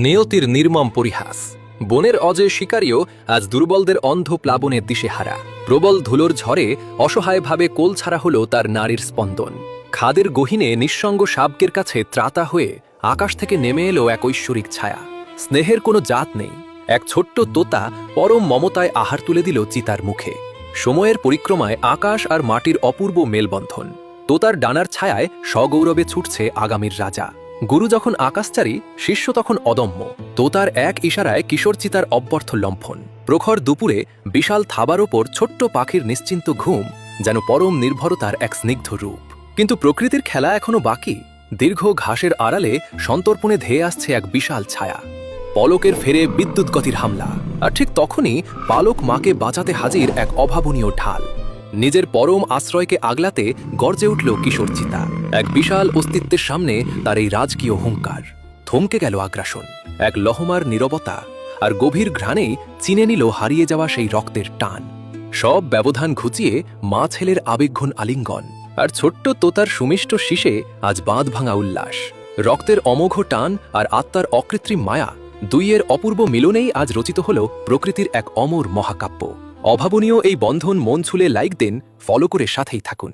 নিয়তির নির্মম পরিহাস। বনের অজয় শিকারীও আজ দুর্বলদের অন্ধ প্লাবনে দিশেহারা। প্রবল ধুলোর ঝড়ে অসহায়ভাবে কোল ছাড়া হল তার নারীর স্পন্দন। খাদের গহীনে নিঃসঙ্গ শাবকের কাছে ত্রাতা হয়ে আকাশ থেকে নেমে এলো এক ঐশ্বরিক ছায়া। স্নেহের কোনো জাত নেই। এক ছোট্ট তোতা পরম মমতায় আহার তুলে দিল চিতার মুখে। সময়ের পরিক্রমায় আকাশ আর মাটির অপূর্ব মেলবন্ধন। তোতার ডানার ছায়ায় সগৌরবে ছুটছে আগামীর রাজা। গুরু যখন আকাশচারী, শিষ্য তখন অদম্য। তোতার এক ইশারায় কিশোর চিতার অব্যর্থ লম্ফন। প্রখর দুপুরে বিশাল থাবার ওপর ছোট্ট পাখির নিশ্চিন্ত ঘুম যেন পরম নির্ভরতার এক স্নিগ্ধ রূপ। কিন্তু প্রকৃতির খেলা এখনো বাকি। দীর্ঘ ঘাসের আড়ালে সন্তর্পণে ধেয়ে আসছে এক বিশাল ছায়া। পলকের ফেরে বিদ্যুৎ গতির হামলা, আর ঠিক তখনই পালক মাকে বাঁচাতে হাজির এক অভাবনীয় ঢাল। নিজের পরম আশ্রয়কে আগলাতে গর্জে উঠল কিশোর চিতা। এক বিশাল অস্তিত্বের সামনে তার এই রাজকীয় হুঙ্কার। থমকে গেল আগ্রাসন। এক লহমার নীরবতা আর গভীর ঘ্রাণেই চিনে নিল হারিয়ে যাওয়া সেই রক্তের টান। সব ব্যবধান ঘুচিয়ে মা ছেলের আবেগঘন আলিঙ্গন, আর ছোট্ট তোতার সুমিষ্ট শীষে আজ বাঁধ ভাঙা উল্লাস। রক্তের অমোঘ টান আর আত্মার অকৃত্রিম মায়া, দুইয়ের অপূর্ব মিলনেই আজ রচিত হল প্রকৃতির এক অমর মহাকাব্য। অভাবনীয় এই বন্ধন মন ছুলে লাইক দিন, ফলো করে সাথেই থাকুন।